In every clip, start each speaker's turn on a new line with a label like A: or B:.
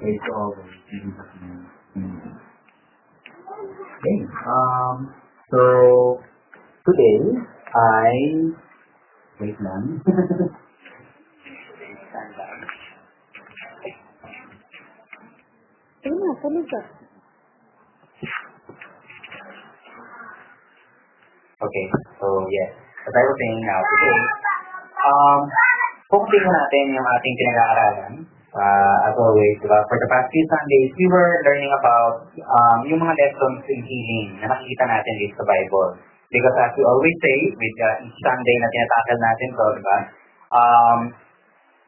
A: pray to always. In Jesus' name. Amen. Okay. So today wait lang. Okay, so yes, as I was saying now, today, focusing natin yung ating pinag-aaralan. As always, diba? For the past few Sundays, we were learning about yung mga lessons in healing na nakikita natin dito sa Bible. Because as we always say, with each Sunday na tinatakal natin to, diba?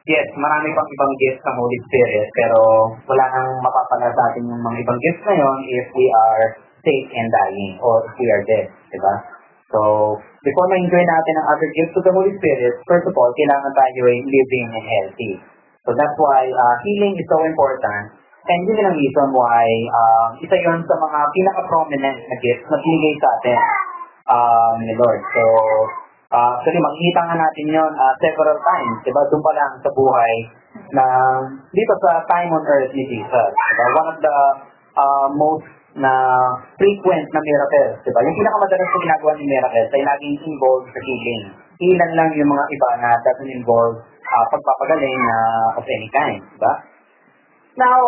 A: Yes, marami pang ibang gifts ng Holy Spirit, pero wala nang mapapala sa atin yung mga ibang gifts na yun if we are sick and dying or if we are dead, diba? So, before ma-enjoy natin ang other gifts of the Holy Spirit, first of all, kailangan tayo ay living and healthy. So that's why healing is so important. And yun ang reason why isa yun sa mga pinaka-prominent na gifts na binigay sa atin ni Lord. So, actually, makikita nga natin yun several times. Diba? Doon pa lang sa buhay na dito sa time on earth ni Jesus. Diba? One of the most na frequent na miracles, diba? Yung pinakamadalas na ginagawa ni miracles ay laging involved sa healing. Ilan lang yung mga iba na doesn't involve pagpapagaling of any kind, diba? Now,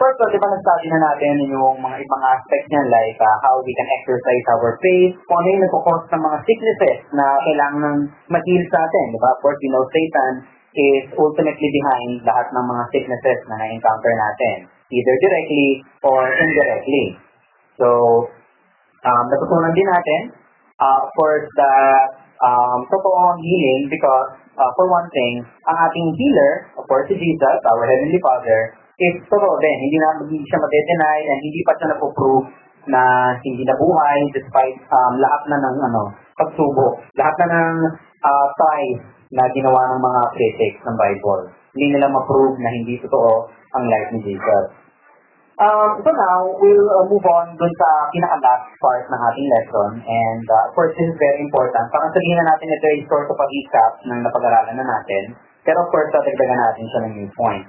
A: first, diba, nag-study na natin yung mga ibang aspects niyan like how we can exercise our faith, kung ano yung nagkakos ng mga sicknesses na kailangan mag-heal sa atin, diba? Of course, you know, Satan is ultimately behind lahat ng mga sicknesses na na-encounter natin, either directly or indirectly. So, natutunan din natin, of course, that totoong healing because, for one thing, ang ating healer, of course, si Jesus, our Heavenly Father, is totoo din. Hindi siya ma-deny and hindi pa siya napuprove na hindi nabuhay despite lahat na ng pagsubok, lahat na ng tries na ginawa ng mga critics ng Bible. Hindi nila ma-prove na hindi totoo ang life ni Jesus. So now, we'll move on dun sa pinaka-last part ng ating lesson. And of course, this is very important. Parang sabihin na natin ito ay sort of a recap ng napag-aralan na natin. Pero of course, tatagdagan natin siya ng new point.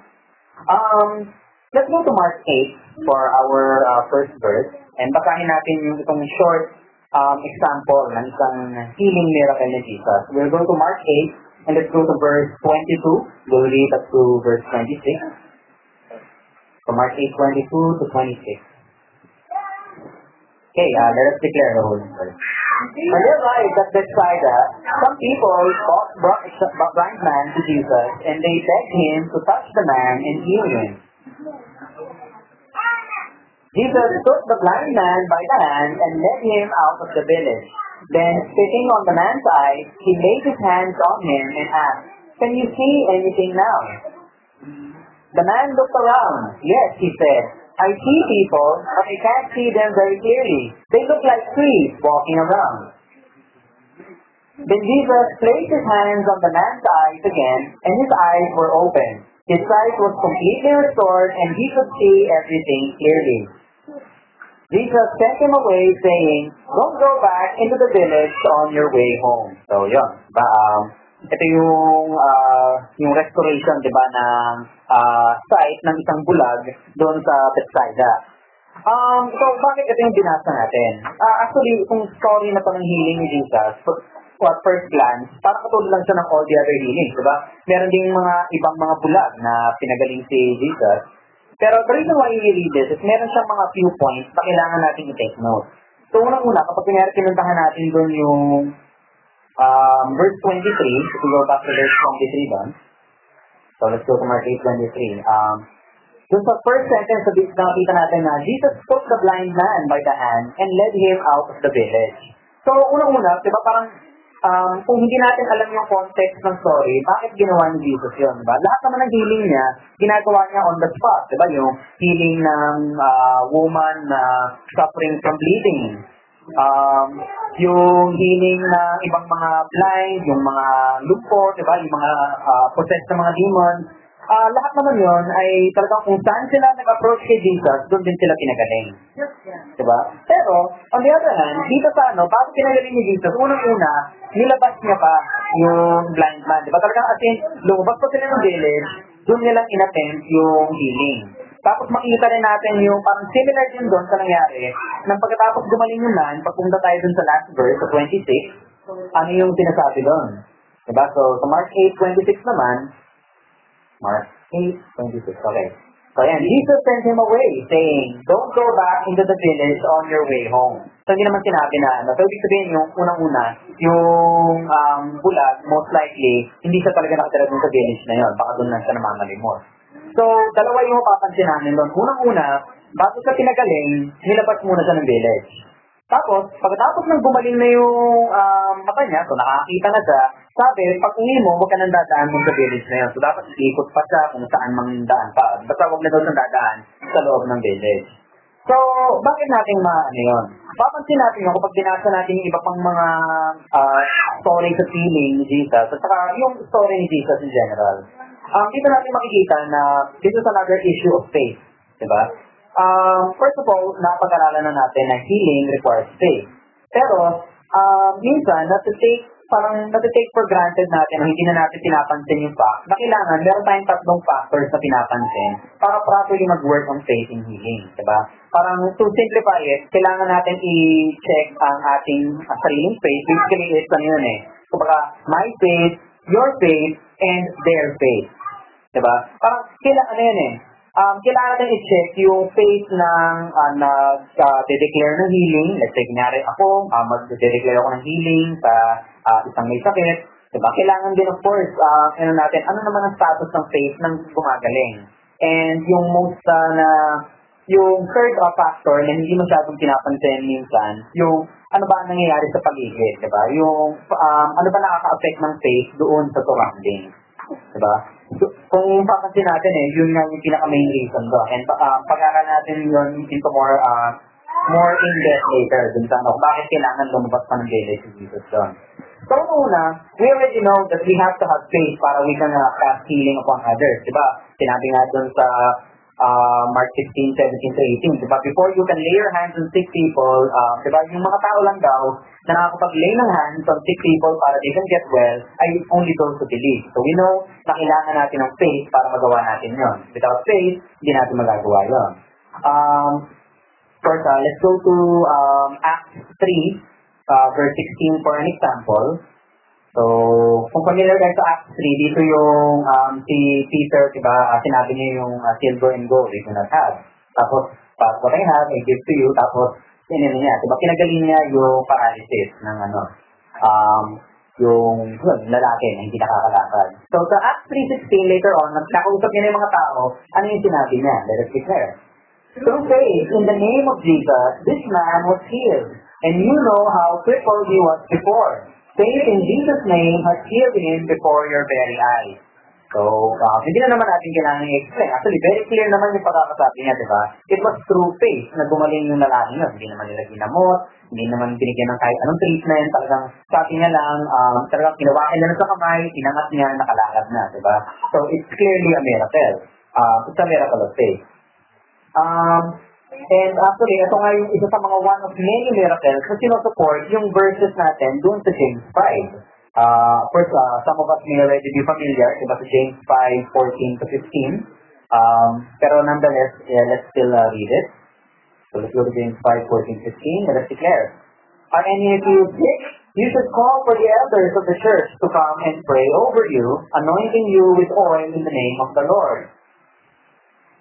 A: Let's go to Mark 8 for our first verse. And basahin natin yung itong short example ng isang healing miracle ni Jesus. We'll go to Mark 8 and let's go to verse 22. We'll read up to verse 26. From Mark 8:22 to 26. Okay, let us declare the Holy Word. When they arrived at Bethsaida, some people brought a blind man to Jesus, and they begged him to touch the man and heal him. Jesus took the blind man by the hand and led him out of the village. Then, spitting on the man's eyes, he laid his hands on him and asked, "Can you see anything now?" The man looked around. "Yes," he said, "I see people, but I can't see them very clearly. They look like trees walking around." Then Jesus placed his hands on the man's eyes again, and his eyes were open. His sight was completely restored, and he could see everything clearly. Jesus sent him away, saying, "Don't go back into the village on your way home." So, yun. Ito yung restoration, di ba, ng sight ng isang bulag doon sa Bethsaida. So, bakit ito yung binasa natin? Actually, itong story na ito ng healing ni Jesus, at first glance, parang katulad lang siya ng all the other healings, di ba? Meron ding mga ibang mga bulag na pinagaling si Jesus. Pero the reason why we read this is meron siyang mga few points na kailangan natin i-take note. So, unang-una, kapag pinuntahan natin doon yung verse 23, if we go back to verse 23 doon. So, let's go to Mark 8:23. Doon sa first sentence, nakita natin na Jesus took the blind man by the hand and led him out of the village. So, unang-una, diba parang kung hindi natin alam yung context ng story, bakit ginawa ni Jesus yun? Diba? Lahat naman ng healing niya, ginagawa niya on the spot. Diba? Yung healing ng woman na suffering from bleeding. Yung healing ng ibang mga blind, yung mga lupot, diba? Yung mga possessed na mga demons. Lahat naman yun ay talagang kung saan sila nag-approach kay Jesus, doon din sila pinagaling. Diba? Pero, on the other hand, dito sa bago pinagaling ni Jesus, unang-una, nilabas niya pa yung blind man. Diba? Talagang as in, lumabas pa sila ng village, doon nilang inattempt yung healing. Tapos makita rin natin yung parang similar din doon sa nangyari nang pagkatapos gumaling yung man, pagpunta tayo doon sa last verse, sa 26, ano yung sinasabi doon? Diba? So, sa Mark 8:26 naman, Mark 8:26, okay. So, ayan, Jesus sent him away, saying, "Don't go back into the village on your way home." So, hindi naman sinabi na, so, ibig sabihin yung unang-una, yung bulag, most likely, hindi siya talaga nakatira dun sa village na yun. Baka doon lang siya namamalimos. So, dalawa yung mapapansin namin doon. Unang-una, bago sa pinagaling, nilabas muna siya ng village. Tapos, pagkatapos ng gumaling na yung mata niya, so nakakita na siya, sabi, pag uwi mo, huwag ka nang dadaan mo sa village na yun. So, dapat ikot pa siya kung saan mang daan pa. Basta huwag na daw siyang dadaan sa loob ng village. So, bakit natin ano yun? Papansin natin yun kapag binasa natin yung iba pang mga story sa feeling ni Jesus, at saka yung story ni Jesus in general. Dito natin makikita na this is another issue of faith. Diba? First of all, napag-aralan na natin na healing requires faith. Pero, minsan, nati-take for granted natin na hindi na natin pinapansin yung fact na kailangan, meron tayong tatlong factors na pinapansin para properly mag-work on faith in healing. Diba? Parang, to simplify it, kailangan natin i-check ang ating sariling faith. Basically, it's ano yun eh. Kumbaga, my faith, your faith, and their faith. Diba? Parang, kailangan yun eh. Kailangan natin i-check yung faith ng nag-declare ng healing. Let's say, kunyari ako, mag-declare ako ng healing sa isang may sakit. Diba? Kailangan din, of course, ano naman ang status ng faith ng gumagaling. And yung most yung third factor na hindi masyadong pinapansin minsan, yung ano ba ang nangyayari sa paligid, diba? Yung ano ba nakaka-affect ng faith doon sa surrounding. Diba? So, kung papansin natin yun nga yung pinaka-main reason doon. And pag-aaral natin yun into more in-depth later dun sa bakit kailangan lumabas pa ng village si Jesus doon. So, una, we already know that we have to have faith para we can cast healing upon others. Diba? Sinabi nga doon sa Mark 16:17-18, diba? Before you can lay your hands on sick people, diba? Yung mga tao lang daw na nakakapag-lay ng hands on sick people para they can get well ay only those who believe. So we know na kailangan natin ng faith para magawa natin yun. Without faith, hindi natin magagawa yun. First, let's go to Acts 3, verse 16 for an example. So, kung familiar kayo sa Acts 3, dito yung si Peter, diba, sinabi niya yung silver and gold, they do not have. Tapos, what I have, I give to you. Tapos, sinino niya, diba, kinagaling niya yung paralysis ng yung lalaki na hindi nakakalakad. So, sa Acts 3:16, later on, nakausap niya yung mga tao, ano yung sinabi niya? Let us declare. Through faith, in the name of Jesus, this man was healed. And you know how crippled he was before. Faith in Jesus' name has healed him before your very eyes. So, hindi na naman natin kailangan i-explain. Actually, very clear naman yung pagkakasabi niya, diba? It was through faith na gumaling yung lalaki niya. Hindi naman nila ginamot, hindi naman binigyan ng kahit anong treatment. Talagang sabi niya lang, talagang kinawakin na sa kamay, inangat niya, nakalakad na, diba? So, it's clearly a miracle. It's a miracle of faith. And actually, ito nga yung isa sa mga one of many miracles na sinusupport yung verses natin doon sa James 5. First, some of us may already be familiar, diba, sa James 5:14-15. Pero nonetheless, let's still read it. So let's go to James 5:14-15. Let us declare. Are any of you sick? You should call for the elders of the church to come and pray over you, anointing you with oil in the name of the Lord.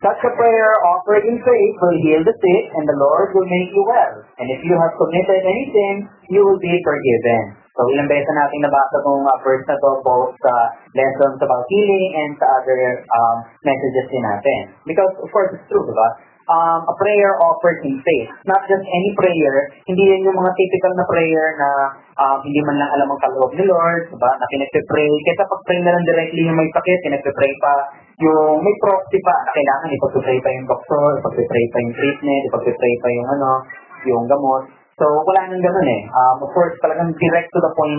A: Such a prayer offered in faith will heal the sick, and the Lord will make you well. And if you have committed any sin, you will be forgiven. So, ilang beses natin nabasa itong verse na to, both sa lessons about healing and sa other messages din natin. Because, of course, it's true, diba? A prayer offered in faith. Not just any prayer, hindi yan yung mga typical na prayer na hindi man lang alam ang kaloob ni Lord, diba? Na pinagpipray. Kaya pag-pray na lang directly yung may sakit, pinagpipray pa yung may proxy pa na kailangan ipag-pray pa yung doktor, ipag-pray pa yung treatment, ipag-pray pa yung yung gamot. So, wala nang ganun eh. Of course, talagang direct to the point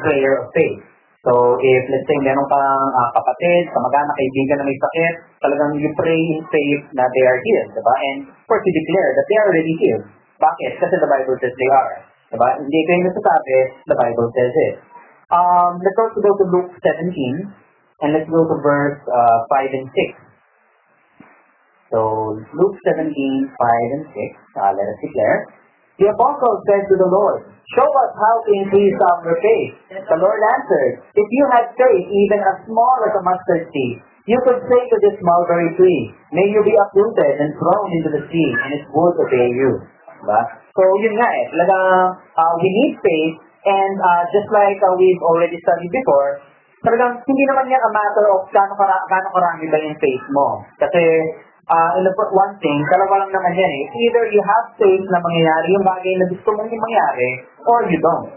A: prayer of faith. So, if let's say meron kang kapatid, kamag-anak, kaibigan na may sakit, talagang you pray in faith na they are healed, diba? And of course, you declare that they are already healed. Bakit? Kasi the Bible says they are. Diba? Hindi kayo nasasabi, the Bible says it. Let's also go to Luke 17, and let's go to verse 5 and 6. So, Luke 17:5 and 6, let us declare. The apostle said to the Lord, "Show us how to increase our faith." The Lord answered, "If you had faith even as small as a mustard seed, you could say to this mulberry tree, 'May you be uprooted and thrown into the sea, and it would obey you.'" Diba? So, yun nga eh. Talagang we need faith, and just like we've already studied before, talagang hindi naman yan a matter of gaano karami ba yung faith mo. Kasi, one thing, dalawa lang naman yan eh. Either you have faith na mangyayari yung bagay na gusto mong mangyari, or you don't.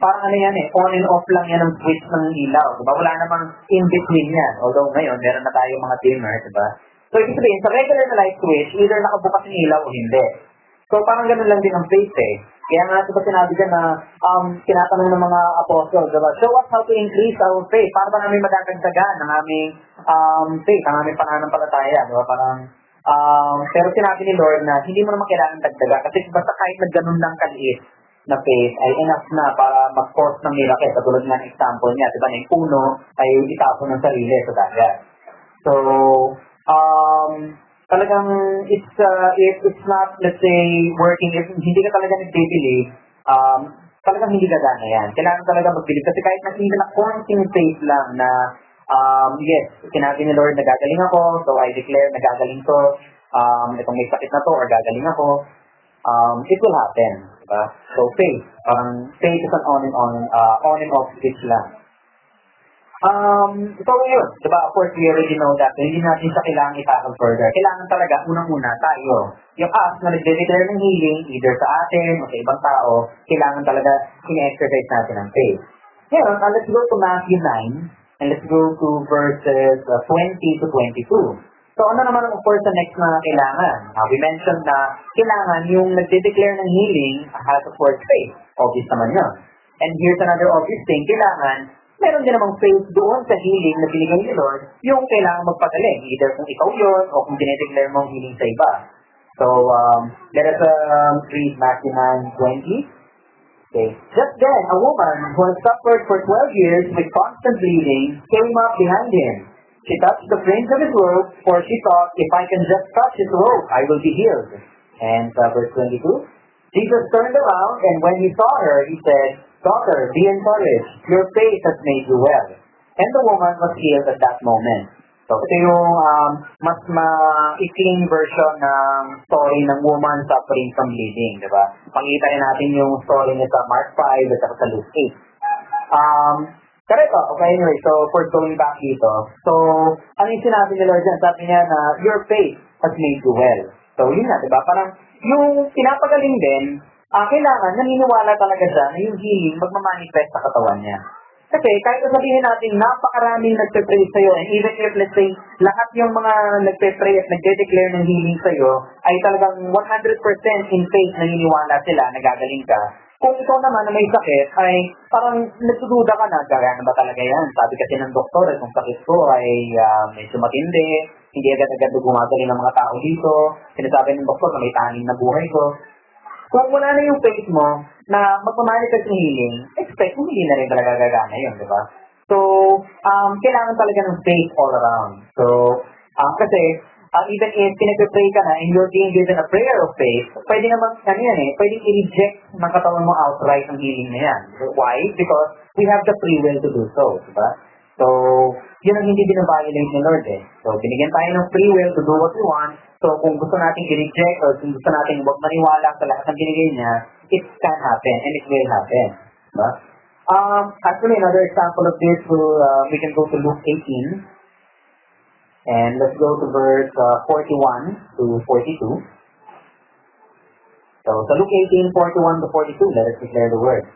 A: Parang ano yan eh, on and off lang yan ang switch ng ilaw. Diba? Wala namang in-between yan. Although ngayon, meron na tayong mga dimmer, diba? So, ibig sabihin, sa regular na light switch, either nakabukas yung ilaw o hindi. So, parang ganun lang din ang faith eh. Kaya nga, diba sinabi dyan na tinatanong ng mga apostles, diba? Show us how to increase our faith. Para ba namin madadagdagan ng aming faith, ang aming pananampalataya, diba? Parang, pero sinabi ni Lord na hindi mo naman kailangan dagdagan. Kasi basta kahit na ganun lang kaliit na faith ay enough na para mag-cause ng miracle. Katulad nga ng example niya, diba? Na yung puno ay itapon ng sarili sa dagat. So, talagang if it's not, let's say, working, if hindi ka talaga nag-believe, talagang hindi gagana yan. Kailangan talaga mag-believe. Kasi kahit na hindi na konting faith lang na, yes, sinabi ni Lord na gagaling ako, so I declare na gagaling to, itong may sakit na to, or gagaling ako, it will happen. Diba? So faith, faith is an on and off switch lang. So yun, diba, of course, we already know that, hindi natin siya kailangan i-tackle further. Kailangan talaga, unang-una, tayo. Yung us na nag-declare ng healing, either sa atin o sa ibang tao, kailangan talaga in-exercise natin ang faith. Ngayon, let's go to Matthew 9, and let's go to verses 20 to 22. So ano naman of course the next na kailangan? We mentioned na kailangan yung nag-declare ng healing has of course faith. Obvious naman yun. And here's another obvious thing, kailangan meron din namang faith doon sa healing na binigay ni Lord, yung kailangan magpagaling. Either kung ikaw yun, o kung dinedeclare mong healing sa iba. So, let us read Matthew 9:20. Okay. Just then, a woman who had suffered for 12 years with constant bleeding came up behind him. She touched the fringe of his robe, for she thought, if I can just touch his robe, I will be healed. And verse 22, Jesus turned around, and when he saw her, he said, "Daughter, be encouraged. Your faith has made you well." And the woman was healed at that moment. So, ito yung mas maikling version ng story ng woman suffering from bleeding, di ba? Pakita rin natin yung story niya sa Mark 5 at sa Luke 8. Correct, okay, anyway, so for going back dito, so, ano yung sinabi ni Lord dyan? Sabi niya na, your faith has made you well. So, yun na, di ba? Parang, yung pinapagaling din, kailangan, naniniwala talaga siya na yung healing magmamanifest sa katawan niya. Kasi, kahit sabihin natin, napakaraming nagpe-pray sa'yo, and even if, let's say, lahat yung mga nagpe-pray at nagde-declare ng healing sa'yo, ay talagang 100% in faith naniniwala sila na gagaling ka. Kung ikaw naman na may sakit, ay parang nagsududa ka na, gagana ba talaga yan? Sabi kasi ng doktor, kung sakit ko ay medyo matindi, hindi agad-agad gumagaling ng mga tao dito, sinasabi ng doktor na may tanging na buhay ko. Kung wala na yung faith mo na magmamanifest ng healing, expect mo hindi na rin talaga gagana yun, di ba? So, kailangan talaga ng faith all around. So, kasi, even if pinag-pray ka na and you're being given a prayer of faith, pwede naman, pwede i-reject ng katawan mo outright ang healing na yan. Why? Because we have the free will to do so, di ba? So, yun ang hindi binabiolate ni Lord eh. So, binigyan tayo ng free will to do what we want. So, kung gusto natin i-reject or kung gusto natin huwag maniwala sa lahat ng binigay niya, it can happen and it will happen. Diba? Actually, another example of this, we can go to Luke 18. And let's go to verse 41 to 42. So, sa Luke 18:41 to 42, let us declare the word.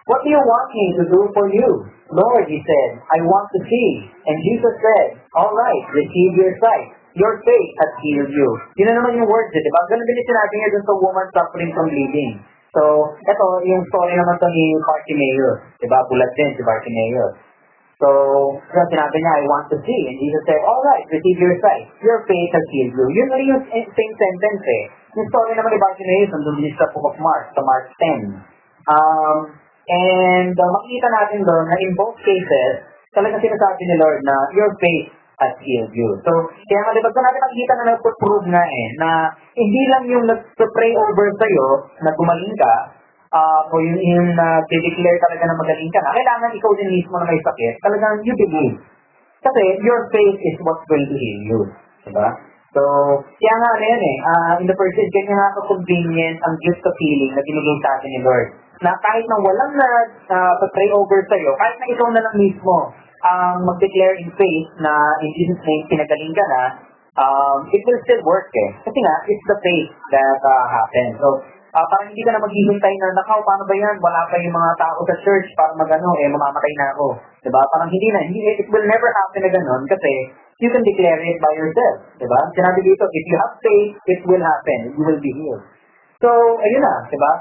A: "What do you want me to do for you? Lord," he said, "I want to see." And Jesus said, "All right, receive your sight. Your faith has healed you." Yun na naman yung words, diba? Ganun din yung sinabi niya dun sa woman suffering from bleeding. So, ito, yung story naman to ni Bartimaeus. Diba? Bulat din si Bartimaeus. So, sinabi niya, "I want to see." And Jesus said, "All right, receive your sight. Your faith has healed you." Yun na yung same sentence eh. Yung story naman ni Bartimaeus, nandun din sa Book of Mark, sa Mark 10. And makikita natin doon na in both cases, talagang sinasabi ni Lord na your faith has healed you. So, kaya nga, diba, so natin nakikita na nagpo-prove nga na hindi lang yung nag-pray over sa'yo na gumaling ka, o yung nag-declare talaga na magaling ka na, kailangan ikaw din mismo na may sakit, talagang you believe. Kasi your faith is what's going to heal you. Diba? So, kaya nga in the first place, ganyan nga convenient ang gift of healing na binigay sa atin ni Lord. Na kahit nang walang pray over sa'yo, kahit na ikaw na lang mismo ang mag-declare in faith na in Jesus' name, pinagaling ka na, it will still work Kasi nga, it's the faith that happens. So, parang hindi ka na maghihintay na, nakaw, paano ba yan? Wala pa yung mga tao sa church para mamamatay na ako. Diba? Parang it will never happen na ganun kasi you can declare it by yourself. Diba? Sinabi dito, if you have faith, it will happen. You will be healed. So, ayun na, diba?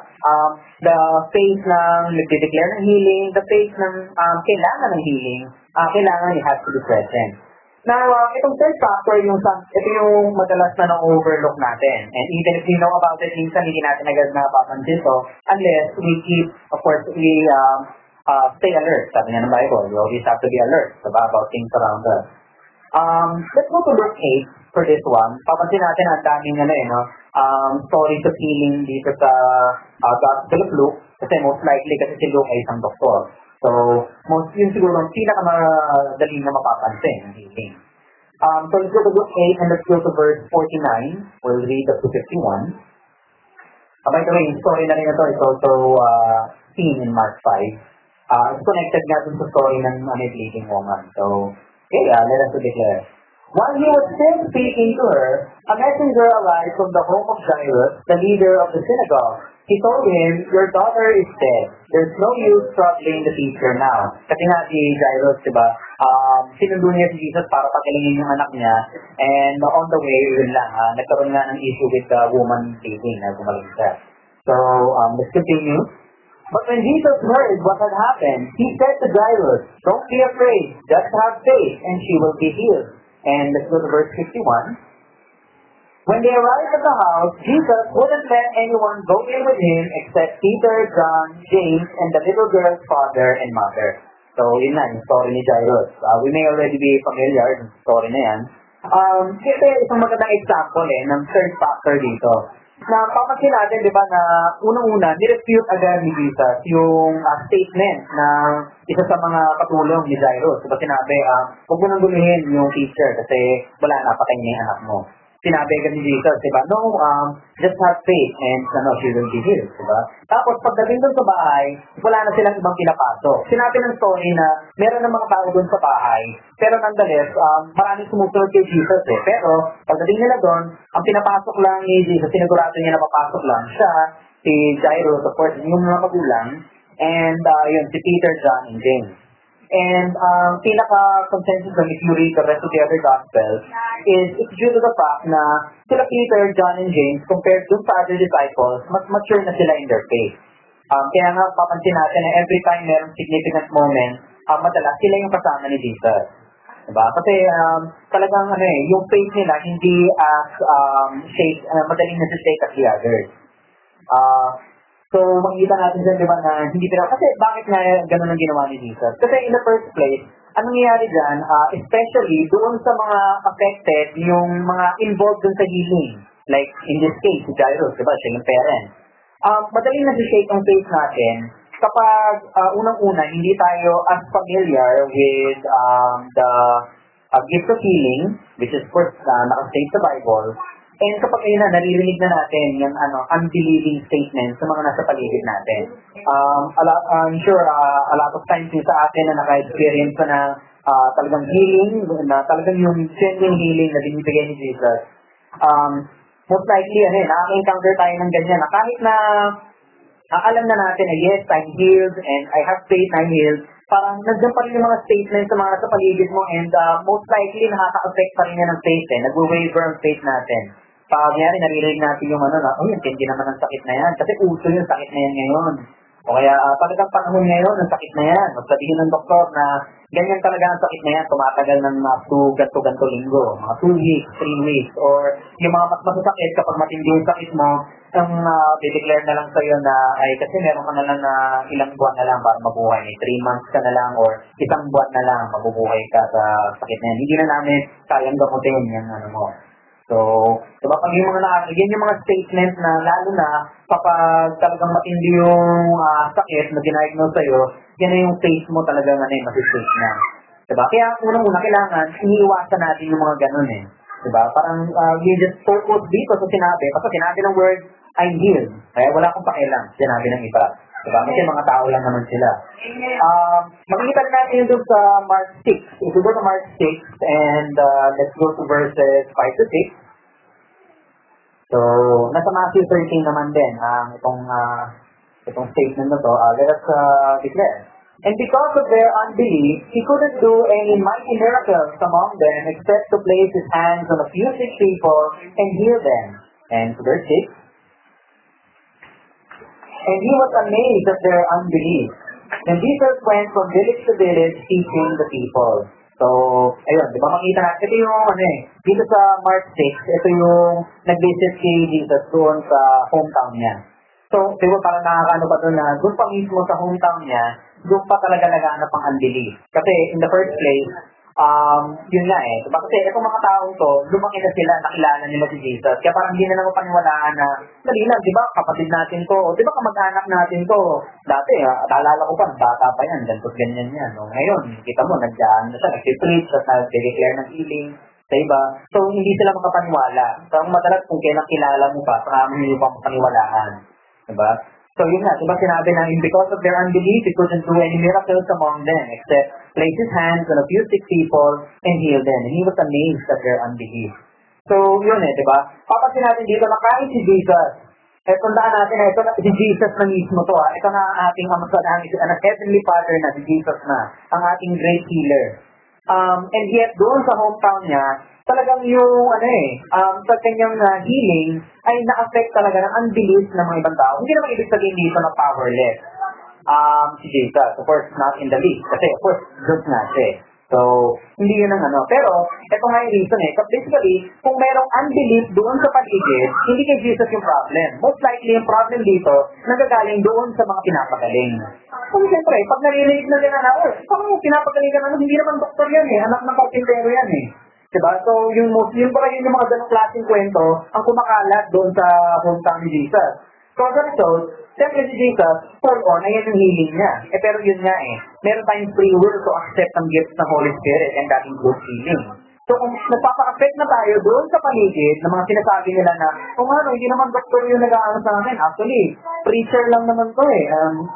A: The faith ng nagde-declare ng healing, the faith ng kailangan ng healing, kailangan it has to be present. Now, itong third factor, ito yung madalas na na-overlook natin. And even if we know about it, minsan hindi natin agad napapansin to, unless we keep, of course, we stay alert. Sabi nga ng Bible, we always have to be alert about things around us. Let's go to Luke 8 for this one. Papansin natin ang daming stories of healing dito sa Gospel of Luke, kasi most likely kasi si Luke ay isang doktor. So, yun siguro ang pinakamadali na mapapansin ng healing. So, let's go to Luke 8 and let's go to verse 49. We'll read up to 51. By the way, yung story na rin ito is also seen in Mark 5. It's connected nga dun sa story ng bleeding woman. So, okay, let us declare. While he was still speaking to her, a messenger arrived from the home of Jairus, the leader of the synagogue. He told him, your daughter is dead. There's no use troubling the teacher now. Kasi nga si Jairus, diba, sinundo niya si Jesus para pagkalingin yung anak niya. And on the way, yun lang, nagkaroon nga ng issue with the woman bleeding na gumaling siya. So, let's continue. But when Jesus heard what had happened, he said to Jairus, don't be afraid, just have faith, and she will be healed. And let's go to verse 51. When they arrived at the house, Jesus wouldn't let anyone go in with him except Peter, John, James, and the little girl's father and mother. So, yun na, yung story ni Jairus. We may already be familiar with the story na yan. Kasi isang magandang example ng third factor dito. Na papansin natin, di ba, na unang-una, nirefute agad ni Jesus yung statement ng isa sa mga katulong ni Jairus. Diba sinabi, huwag mo nang gumihin yung teacher kasi wala na, patay niya yung anak mo. Sinabi agad ni Jesus, diba, no, just have faith and she will be healed, diba? Tapos pagdating doon sa bahay, wala na silang ibang pinapasok. Sinabi ng story na meron ng mga tao doon sa bahay, pero nonetheless, maraming sumusunod kay Jesus Pero pagdating nila doon, ang pinapasok lang ni Jesus, sinigurado niya na papasok lang siya, si Jairus, of course, yung mga magulang, and yun, si Peter, John, and James. And pinaka-consensus lang if you read the rest of the other Gospels is it's due to the fact na sila Peter, John, and James compared dun sa other disciples, mas mature na sila in their faith. Kaya nga papansin natin na every time merong significant moment, madalas sila yung kasama ni Jesus. Diba? Kasi talagang yung faith nila hindi as madaling na-shake as the others. So, makikita natin dyan, di ba, na hindi kasi bakit nga ganun ang ginawa ni Jesus? Kasi in the first place, anong nangyayari dyan, especially doon sa mga affected, yung mga involved dun sa healing. Like, in this case, si Jairus, di ba, siya yung parent. Madaling na-shake ang faith natin kapag unang-una, hindi tayo as familiar with the gift of healing, which is, of course, nakastate sa Bible. And kapag ayun na, naririnig na natin yung unbelieving statements sa mga nasa paligid natin. I'm sure a lot of times yung sa atin na naka-experience na talagang healing, na talagang yung genuine healing na binibigay ni Jesus. Most likely, nakaka-encounter tayo ng ganyan na kahit na alam na natin na yes, I'm healed and I have faith, I'm healed. Parang nandiyan pa rin yung mga statements sa mga nasa paligid mo and most likely nakaka-affect pa rin yan ng faith nag-waver ang faith natin. Pag nangyari, naririnig natin yung hindi naman ang sakit na yan. Kasi uso yung sakit na yan ngayon. O kaya, talagang panahon ngayon, ang sakit na yan. Magsabihin ng doktor na ganyan talaga ang sakit na yan, tumatagal ng ganto-ganto linggo. Mga 2 weeks, 3 weeks, or yung mga mas masasakit, kapag matindi yung sakit mo, ang declare na lang sa'yo na, ay kasi meron ka na lang na ilang buwan na lang para mabuhay. May 3 months ka na lang or isang buwan na lang mabubuhay ka sa sakit na yan. Hindi na namin kayang gamutin yung ano mo. So, diba, pag yung mga yan yung mga statement na lalo na kapag talagang matindi yung sakit na diniagnose sa'yo, yan na yung face mo talagang masistate na. Diba? Kaya unang-una kailangan, iniiwasan natin yung mga ganun eh. Diba? Parang you just focus dito sa sinabi. Kasi sinabi ng word, I'm healed. Kaya wala akong pakialam. Sinabi ng iba. Diba? Kasi mga tao lang naman sila. Makikita natin yun doon sa Mark 6. If we go to Mark 6 and let's go to verses 5 to 6. So, nasa Matthew 13 naman din itong statement na to. Let us declare. And because of their unbelief, he couldn't do any mighty miracles among them except to place his hands on a few sick people and heal them. And verse 6. And he was amazed at their unbelief. And Jesus went from village to village teaching the people. So, ayun, di ba makita natin, ito yung dito sa Mark 6, ito yung nag-visit si Jesus doon sa hometown niya. So, di ba parang nakakano pa doon na doon pa mismo sa hometown niya, doon pa talaga naghanap ang unbelief. Kasi in the first place, yun nga diba? Kasi itong mga taong to, lumaki na sila, nakilala nila si Jesus. Kaya parang hindi na naman paniwalaan na, dali lang, di ba, kapatid natin to, o di ba kamag-anak natin to. Dati, naalala ko pa, bata pa yan, ganito ganyan yan. No? Ngayon, kita mo, nag-preach, at nag-declare ng healing sa iba. So, hindi sila makapaniwala. So, ang madalas kung kailan kilala mo pa, saka mo yung paniwalaan. Diba? So yun nga, diba sinabi na because of their unbelief, he couldn't do any miracles among them except place his hands on a few sick people and heal them. And he was amazed at their unbelief. So yun diba? Papansin natin dito na kahit si Jesus, tandaan natin ito na si Jesus na mismo to ito na ang ating ang Heavenly Father na si Jesus na, ang ating great healer. And yet doon sa hometown niya, talagang yung sa kanyang healing ay na-affect talaga ng unbelief ng mga ibang tao. Hindi naman ibig sabihin dito na powerless si Jesus. Of course, not in the least. Kasi of course, good nga siya. So, hindi yun ang Pero, ito nga yung reason Basically, kung merong unbelief doon sa paligid, hindi kay Jesus yung problem. Most likely, yung problem dito, nagagaling doon sa mga pinapagaling. Kung siyempre, pag naririnig na nila na, parang pinapagaling ka na, hindi naman doktor yan anak ng karpintero yan Diba? So, yung pala yung mga ganong klaseng kwento ang kumakalat doon sa hometown ni Jesus. So, as a result, siyempre si Jesus, full on, ayan yung healing niya. Pero yun nga meron tayong free will to accept ang gifts ng Holy Spirit and that includes healing. So, kung nagpapa-affect na tayo doon sa paligid ng mga sinasabi nila na, hindi naman doktor yung nag-aaral sa akin. Actually, preacher lang naman to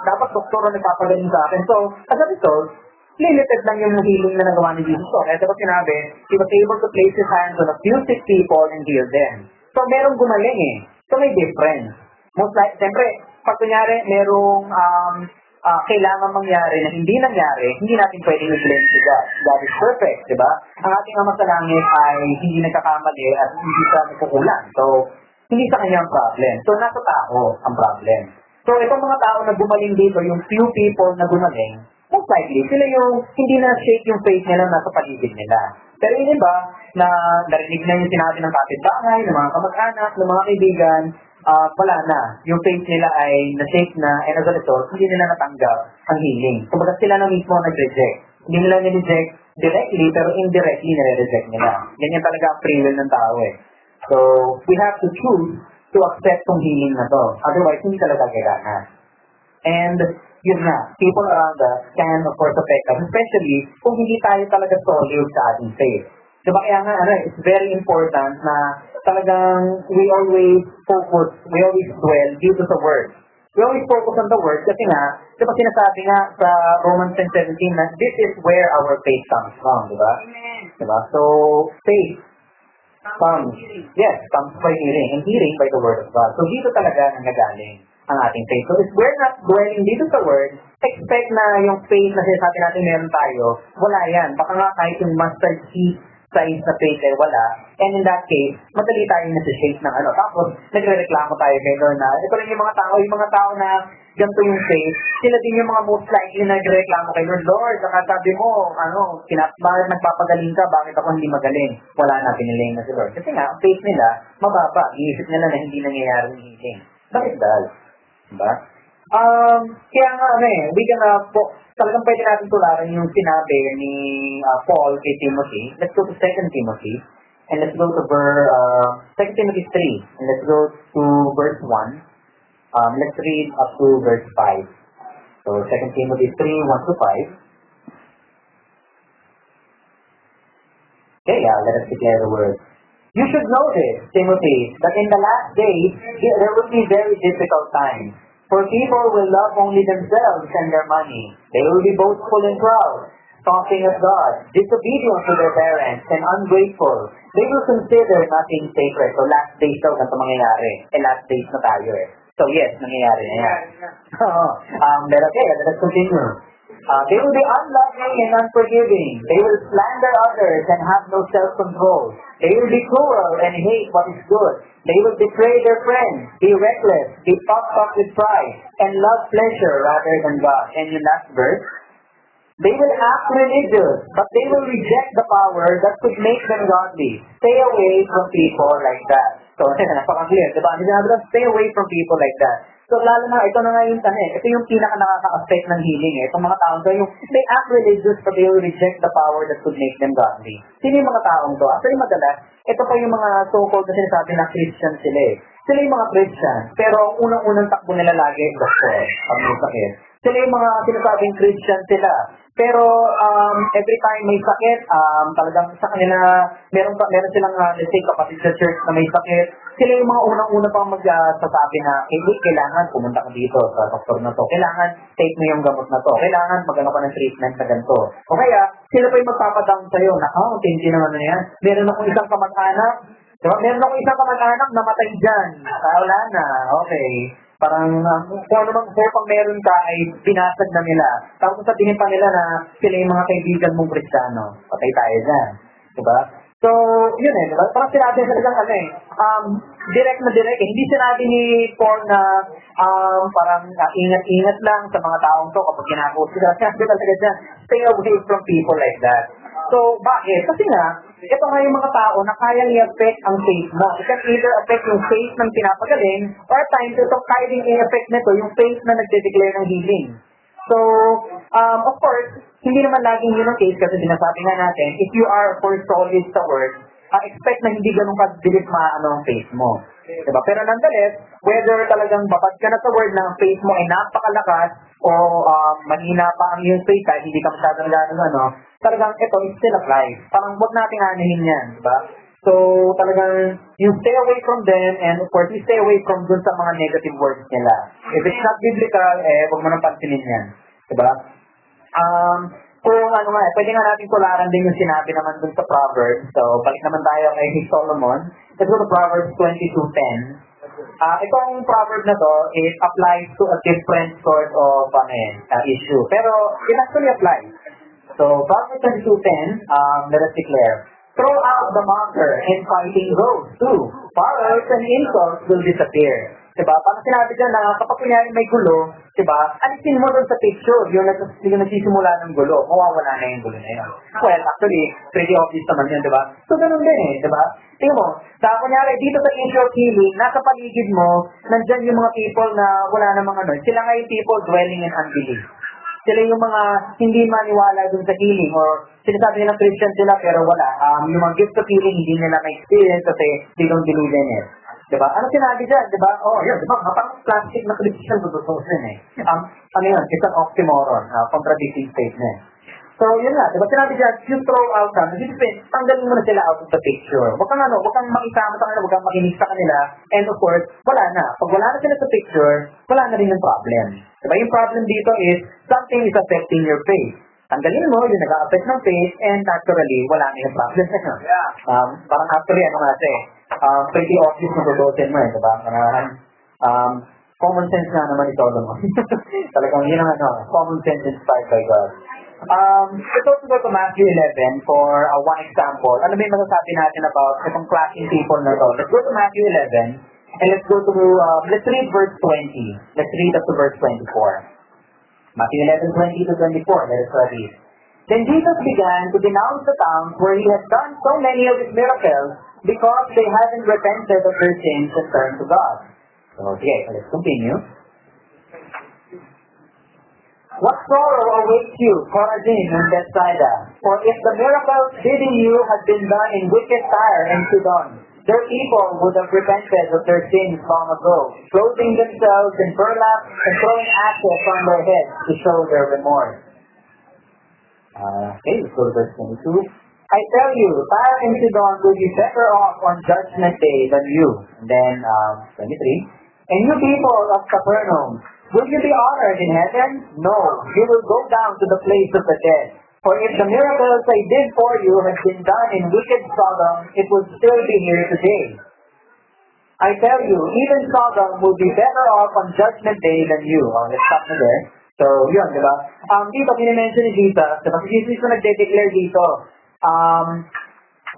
A: dapat doktor ang nagpapagaling sa akin. So, as a result, limited lang yung healing na nagawa ni Jesus. Kaya diba sinabi, he was able to place his hands on a few sick people and heal them. So, merong gumaling So, may difference. Most likely, siyempre, pag kunyari, merong kailangan mangyari na hindi nangyari, hindi natin pwedeng i-blame si God. God is perfect, diba? Ang ating Ama sa Langit ay hindi nagkakamali at hindi siya nagkukulang. So, hindi sa kanya ang problem. So, nasa tao ang problem. So, itong mga tao na gumaling dito, yung few people na gumaling, most likely, sila yung hindi na-shake yung faith nila nasa paligid nila. Pero yun ba, na narinig na yung sinabi ng kapitbahay, ng mga kamag-anak, ng mga kaibigan, wala na. Yung faith nila ay na-shake na, and as a result, hindi nila natanggap ang healing. Kumbaga sila na mismo nag-reject. Hindi nila nireject directly, pero indirectly nire-reject nila. Ganyan talaga ang free will ng tao So, we have to choose to accept tong healing na to. Otherwise, hindi talaga kailangan. And, yun nga, people around us can, of course, affect us, especially kung hindi tayo talaga solid sa ating faith. Diba kaya nga, it's very important na talagang we always dwell dito sa word. We always focus on the word kasi nga, diba sinasabi nga sa Romans 10:17 na this is where our faith comes from, diba? Diba? So, faith comes by hearing, and hearing by the word of God. So, dito talaga nangagaling ang ating faith. So, if we're not dwelling dito sa word, expect na yung faith na sinasabi natin meron tayo, wala yan. Baka nga kahit yung mustard seed signs na faith ay wala. And in that case, madali tayo na-shape ng ano. Tapos, nagre-reklamo tayo kay Lord na, ito lang yung mga tao na ganito yung faith, sila din yung mga most likely na nagre-reklamo kay Lord, Lord, sabi mo, bakit nagpapagaling ka, bakit ako hindi magaling? Wala na, piniling na si Lord. Kasi nga, ang faith nila, mababa. Iisip nila na hindi nangyayari yung healing. Bakit dahil? Diba? Kaya nga, talagang pwede natin tularan yung sinabi ni Paul kay Timothy. Let's go to 2 Timothy. And let's go to 2 Timothy 3. And let's go to verse 1. Let's read up to verse 5. So, 2 Timothy 3, 1 to 5. Okay, let us declare the word. You should know this, Timothy, that in the last days, there will be very difficult times. For people will love only themselves and their money. They will be boastful and proud, talking of God, disobedient to their parents, and ungrateful. They will consider nothing sacred. So last days daw ganito mangyayari. Last days na tayo eh. So yes, nangyayari na yan. But okay, let's continue. They will be unloving and unforgiving. They will slander others and have no self-control. They will be cruel and hate what is good. They will betray their friends, be reckless, be puffed up with pride, and love pleasure rather than God. And in last verse, they will act religious, but they will reject the power that could make them godly. Stay away from people like that. So, napaka-clear, diba? Stay away from people like that. So, lalo na, ito na nga yung ito yung pinaka-nakaka-affect ng healing eh. Itong mga taong to, they act religious but they will reject the power that could make them godly. Sino yung mga taong to? Actually, madalas, ito pa yung mga so-called na sinasabi na Christian sila eh. Sila yung mga Christian, pero ang unang-unang takbo nila lagi, doktor, pag may sakit. Sila yung mga sinasabing Christian sila. Pero every time may sakit, talagang sa kanila, meron silang, let's say, kapatid sa church na may sakit. Sila yung mga unang-una pang magsasabi na, kailangan pumunta ka dito sa doktor na to. Kailangan take mo yung gamot na to. Kailangan magano ka ng treatment na ganito. O kaya, sila pa yung magpapadown sa'yo na, tinti naman na yan. Meron akong isang kamag-anak. Diba? Meron akong isang kamag-anak namatay dyan. Wala na. Okay. Parang kung ano mang pang meron ka ay binasag na nila. Tapos sa tingin pa nila na sila yung mga kaibigan mong Kristiyano. Patay tayo dyan. Diba? So, yun eh. Diba? Parang sinabi talagang direct na direct. Hindi sinabi ni Paul na parang ingat-ingat lang sa mga taong to kapag ginagawa sila. Sinabi talaga dyan, stay away from people like that. So, bakit? Kasi nga, ito nga yung mga tao na kaya i-affect ang faith mo. It can either affect yung faith ng pinapagaling or at times ito kaya din i-affect nito yung faith na nagde-declare ng healing. So, of course, hindi naman laging yun ang case kasi sinasabi nga natin, if you are for solid sa word, expect na hindi ganun kadilis ang faith mo. Diba? Pero nonetheless, whether talagang babad ka na sa word na ang faith mo ay napakalakas o mahina pa ang iyong faith kahit hindi ka masyadong gano'n, talagang ito is still applies. Parang huwag nating anahin yan, diba? So, talagang you stay away from them and of course, you stay away from dun sa mga negative words nila. If it's not biblical, huwag mo nang pansinin yan. Diba? Kung pwede nga natin tularan din yung sinabi naman dun sa Proverbs. So, balik naman tayo kay Solomon. Let's go to Proverbs 22:10. Itong proverb na to, it applies to a different sort of issue. Pero, it actually applies. So, Proverbs 22:10, let us declare, throw out the mocker and fighting goes too. Quarrels and insults will disappear. Diba? Parang sinabi dyan na kapag kunyari may gulo, diba? Alisin mo doon sa picture, yung nagsisimula ng gulo, mawawala na yung gulo na yun. Well, actually, pretty obvious naman yun, diba? So, ganun din eh, diba? Tingnan mo, kunyari, dito sa issue of healing, nasa paligid mo, nandyan yung mga people na wala namang sila nga yung people dwelling in unbelief. Sila yung mga hindi maniwala dun sa healing or sinasabi nila Christian sila pero wala. Yung mga gift of healing, hindi nila ma-experience kasi they don't believe in it. Diba? Ano sinabi dyan? Diba? Yun, diba? Kapag plastic na Christian, tututusin eh. Yun? Isang oxymoron, contradicting statement. So, yun nga, diba? Sinabi dyan, you throw out them. Tanggalin mo na sila out of the picture. Huwag kang makisama sa kanila, huwag kang makinig sa kanila. And of course, wala na. Pag wala na sila sa picture, wala na rin yung problem. Diba? Yung problem dito is, something is affecting your faith. Tanggalin mo, yung nag-a-affect ng faith, and naturally, wala na yung problem. Parang actually, pretty obvious na tutusin mo eh, diba? Common sense nga naman ito naman. Talagang yun ang common sense inspired by God. Let's also go to Matthew 11 for one example. Ano ba yung masasabi natin about itong clashing people na to? Let's go to Matthew 11 and let's go to, let's read verse 20. Let's read up to verse 24. Matthew 11:20 to 24. Let us read. Then Jesus began to denounce the towns where he had done so many of his miracles because they hadn't repented of their sins and turned to God. So, okay, let's continue. What sorrow awaits you, Chorazin and Bethsaida? For if the miracles did in you had been done in wicked Tyre and Sidon, their people would have repented of their sins long ago, clothing themselves in burlap and throwing ashes on their heads to show their remorse. Okay, let's go to verse 22. I tell you, Tyre and Sidon will be better off on Judgment Day than you. And then, 23. And you people of Capernaum, will you be honored in heaven? No, you will go down to the place of the dead. For if the miracles I did for you had been done in wicked Sodom, it would still be here today. I tell you, even Sodom will be better off on Judgment Day than you. Let's stop na there. So, yun, di ba? Dito, pinimension ni Jesus, diba? Si Jesus na nagde-declare dito,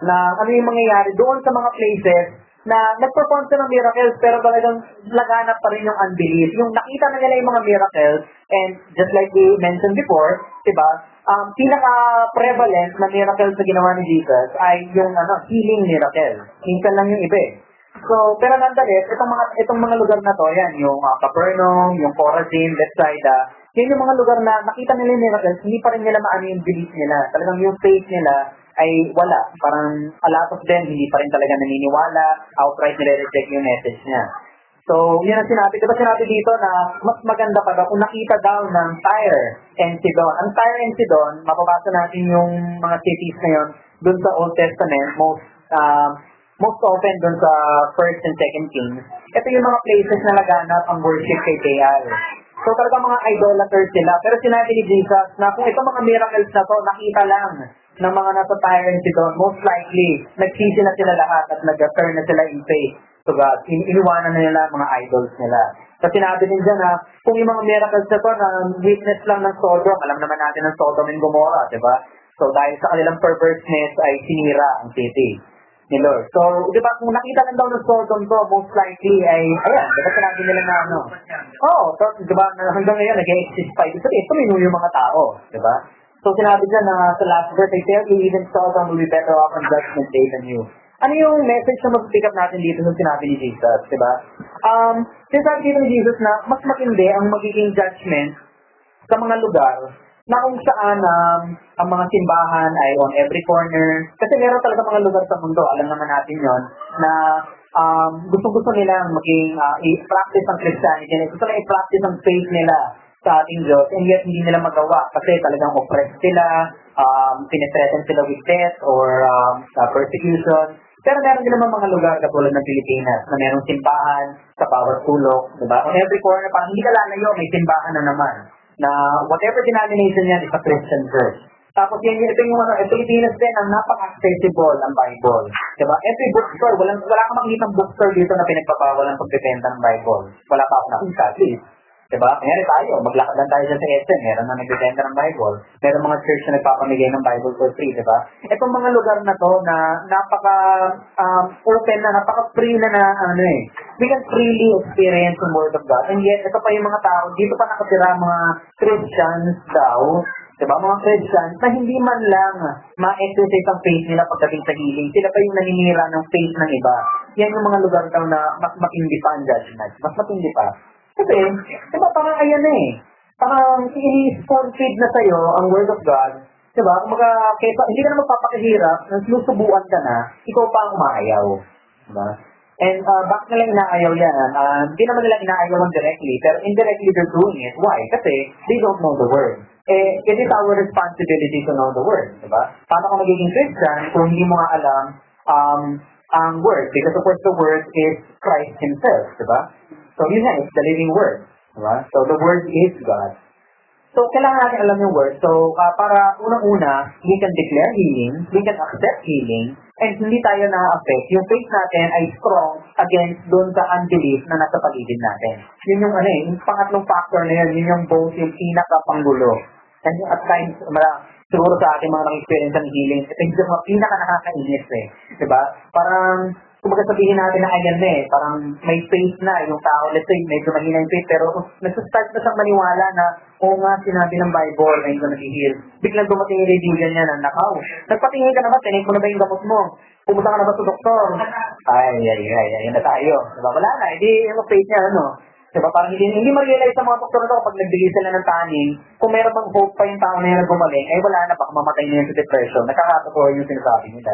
A: na ano yung mangyayari doon sa mga places na nag-perform sa ng miracles pero talagang laganap pa rin yung unbelief. Yung nakita na nila yung mga miracles and just like we mentioned before, diba, pinaka-prevalent na miracles na ginawa ni Jesus ay yung healing miracle. Minsan lang yung iba eh. So, pero nonetheless, itong mga lugar na to, yan, yung Capernaum, yung Chorazin, Bethsaida, yan yung mga lugar na nakita nila yung miracles, hindi pa rin nila maano yung belief nila. Talagang yung faith nila ay wala. Parang a lot of them, hindi pa rin talaga naniniwala, outright nire-reject yung message niya. So, yun ang sinabi. Diba sinabi dito na mas maganda pa daw kung nakita daw ng Tyre and Sidon. Ang Tyre and Sidon, mapapasa natin yung mga cities na yun dun sa Old Testament, most often dun sa 1st and 2nd Kings. Ito yung mga places na laganap ang worship kay Baal. So talaga mga idolaters sila. Pero sinabi ni Jesus na kung itong mga miracles na to, nakita lang ng mga nasa Tyre and Sidon, most likely, nagsisi na sila lahat at nag-turn na sila in faith to God. Iniwanan na nila mga idols nila. So sinabi din dyan na kung yung mga miracles na to na witness lang ng Sodom, alam naman natin ng Sodom and Gomorrah, di ba? So dahil sa kanilang perverseness ay sinira ang city ni Lord. So, di ba, kung nakita lang daw ng Sodom to, most likely ay, ayan, di ba sinabi nila na so, di ba, hanggang ngayon, nag-exist pa. Ibig sabihin, tumino yung mga tao, di ba? So, sinabi dyan na sa last verse, I tell you, even Sodom will be better off on Judgment Day than you. Ano yung message na mag-pick up natin dito sa sinabi ni Jesus, di ba? Sinasabi dito ni Jesus na mas matindi ang magiging judgment sa mga lugar na kung saan ang mga simbahan ay on every corner. Kasi meron talaga mga lugar sa mundo, alam naman natin yon na gusto-gusto nilang maging i-practice ang Christianity. Gusto nila i-practice ang faith nila sa ating Diyos and yet hindi nila magawa kasi talagang oppressed sila, pinethreaten sila with death or persecution. Pero meron din naman mga lugar katulad ng Pilipinas na merong simbahan sa bawat sulok, diba? On every corner, parang hindi ka lalayo, may simbahan na naman na whatever denomination yan is a Christian church. Tapos ito yung Pilipinas din, ang napaka-accessible ang Bible. Diba? Every bookstore, wala kang makikita ng bookstore dito na pinagpapawal ang pagbebenta ng Bible. Wala pa ako nakita, please. Diba? Kanyari tayo, maglakad lang tayo dyan sa SM, meron na nagbebenta ng Bible. Meron mga church na nagpapamigay ng Bible for free, diba? Itong mga lugar na to na napaka-open na, napaka-free na we can freely experience the Word of God. And yet, ito pa yung mga tao, dito pa nakatira mga Christians daw, diba? Mga Christians na hindi man lang ma-exercise ang faith nila pagdating sa healing. Sila pa yung naninira ng faith ng iba. Yan yung mga lugar daw na mas matindi pa ang judgment. Mas matindi pa. Kasi, diba, parang ayan parang i-spoon-feed na sa'yo ang Word of God. Diba? Kaysa, hindi ka na magpapakahirap, nasusubuan ka na, ikaw pa ang maayaw. Diba? And bakit nila inaayaw yan? Hindi naman nila inaayawan directly, pero indirectly they're doing it. Why? Kasi they don't know the Word. It is our responsibility to know the Word. Diba? Paano ka magiging Christian kung hindi mo nga alam ang Word? Because of course the Word is Christ Himself. Diba? So yun nga, it's the living Word. Diba? So the Word is God. So kailangan natin alam yung Word. So para unang-una, we can declare healing, we can accept healing, and hindi tayo na-affect. Yung faith natin ay strong against doon sa unbelief na nasa paligid natin. Yun yung yung pangatlong factor na yun yung both yung pinaka-panggulo And at times, siguro sa ating mga nang-experience ng healing, ito yung mga pinaka-nakakainis eh. Diba? Parang, kumbaga sabihin natin na ayan na eh, parang may faith na yung tao, let's say, medyo mahina yung faith, pero nagsa-start na siyang maniwala na, oo nga, sinabi ng Bible na yung nag-heal. Biglang dumating yung kaibigan niya na, nakaw, nagpatingin ka na ba, tinake mo na ba yung gamot mo? Pumunta ka na ba sa doktor? Ay, na tayo. Diba? Wala na, hindi yung faith niya, ano? Diba? Parang hindi ma-realize sa mga doktor na kapag nagbigay sila ng taning, kung meron bang hope pa yung tao na yun gumaling, ay wala na, baka mamatay na yun sa depression. Nakakatotoo yung sinasabi nila.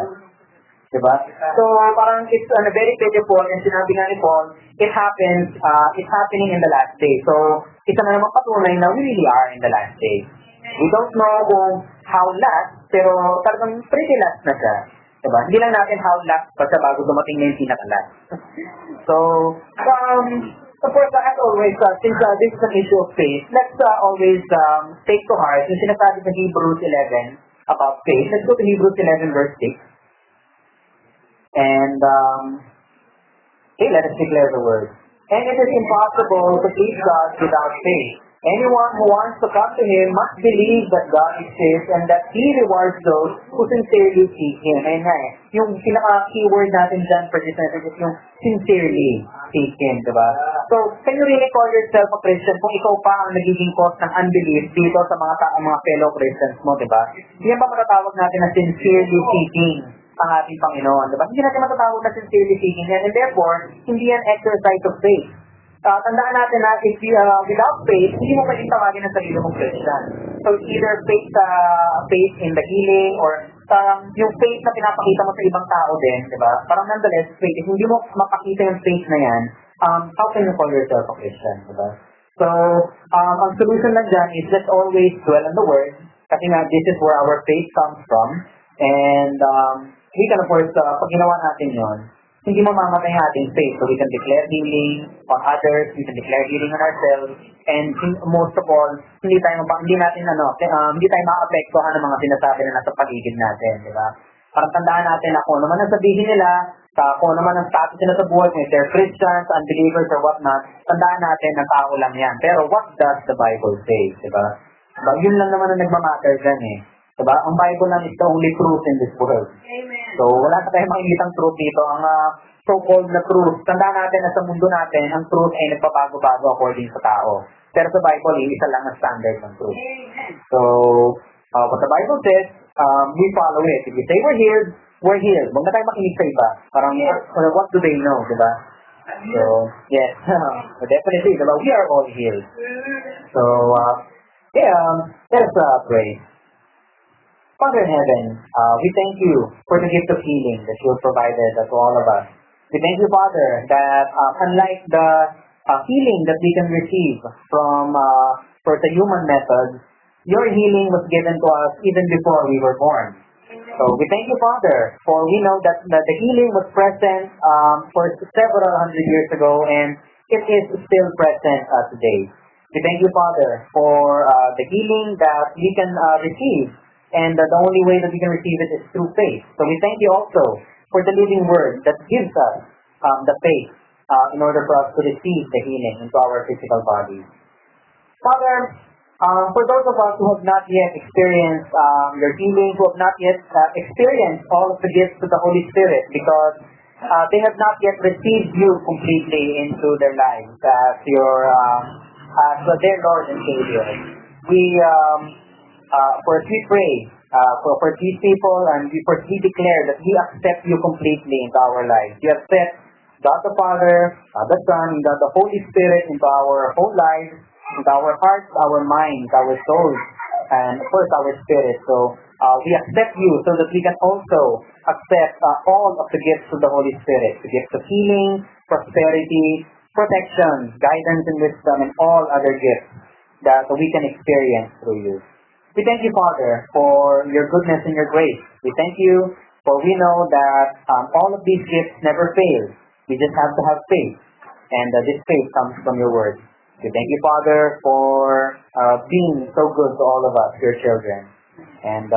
A: Diba? So, parang it's very pitiful, and sinabi nga ni Paul, it's happening in the last day. So, isa na naman patunay na we really are in the last day. We don't know kung how last, pero talagang pretty last na siya. Diba? Hindi lang natin how last pa siya bago dumating na yung pinaka-last. So, of course, as always, since this is an issue of faith, let's always take to heart yung sinasabi sa Hebrews 11 about faith. Let's go to Hebrews 11 verse 6. And, let us declare the word. And it is impossible to please God without faith. Anyone who wants to come to Him must believe that God exists and that He rewards those who sincerely seek Him. Ayun nga eh. Yung pinaka-keyword natin dyan for this message is yung sincerely seek Him, diba? So, can you really call yourself a Christian kung ikaw pa ang nagiging cause ng unbelief dito sa mga fellow Christians mo, diba? Yan ba matatawag natin na sincerely seeking ang ating Panginoon, diba? Hindi natin matatawag na sincerely seeking yan, and therefore, hindi yan exercise of faith. Tandaan natin na if you, without faith, hindi mo pwedeng tawagin ang sarili mong Christian. So, either faith in the healing, or yung faith na pinapakita mo sa ibang tao din, diba? Parang nonetheless, faith, if hindi mo mapakita yung faith na yan, how can you call yourself a Christian, diba? So, ang solution lang dyan is let's always dwell on the Word, kasi nga, this is where our faith comes from, and we can, of course, pag ginawa natin yun, hindi mamamatay ang ating faith. So we can declare healing on others, we can declare healing on ourselves, and most of all, hindi tayo maapektuhan ng mga sinasabi na nasa paligid natin, di ba? Parang tandaan natin na kung ano man ang sabihin nila, kung ano man ang status nila sa buhay, kung they're Christians, unbelievers, or whatnot, tandaan natin na tao lang yan. Pero what does the Bible say, di ba? Diba? Yun lang naman ang nagmamatter dyan eh. Diba? Ang Bible lang is the only truth in this world.
B: Amen.
A: So, wala na tayong makikitang truth dito. Ang so-called na truth, tandaan natin na sa mundo natin, ang truth ay nagpabago-bago according sa tao. Pero sa Bible, isa lang ang standard ng truth.
B: Amen.
A: So, what the Bible says, we follow it. If we say we're healed. Huwag na tayo makinig sa iba. Parang, what do they know, diba? So, yes. Definitely, diba? We are all healed. So, let us pray. Father in heaven, we thank you for the gift of healing that you have provided to all of us. We thank you, Father, that unlike the healing that we can receive from for the human method, your healing was given to us even before we were born. So we thank you, Father, for we know that the healing was present for several hundred years ago, and it is still present today. We thank you, Father, for the healing that we can receive. And the only way that we can receive it is through faith. So we thank you also for the living word that gives us the faith in order for us to receive the healing into our physical bodies. Father, for those of us who have not yet experienced your healing, who have not yet experienced all of the gifts of the Holy Spirit because they have not yet received you completely into their lives as their Lord and Savior, we pray for these people, and we declare that we accept you completely into our lives. We accept God the Father, God the Son, and God the Holy Spirit into our whole lives, into our hearts, our minds, our souls, and of course our spirit. So we accept you so that we can also accept all of the gifts of the Holy Spirit, the gifts of healing, prosperity, protection, guidance and wisdom, and all other gifts that we can experience through you. We thank you, Father, for your goodness and your grace. We thank you for we know that all of these gifts never fail. We just have to have faith, and this faith comes from your word. We thank you, Father, for being so good to all of us, your children. And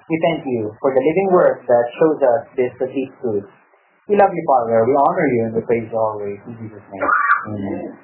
A: we thank you for the living word that shows us this deep truth. We love you, Father. We honor you and we praise you always. In Jesus' name, amen.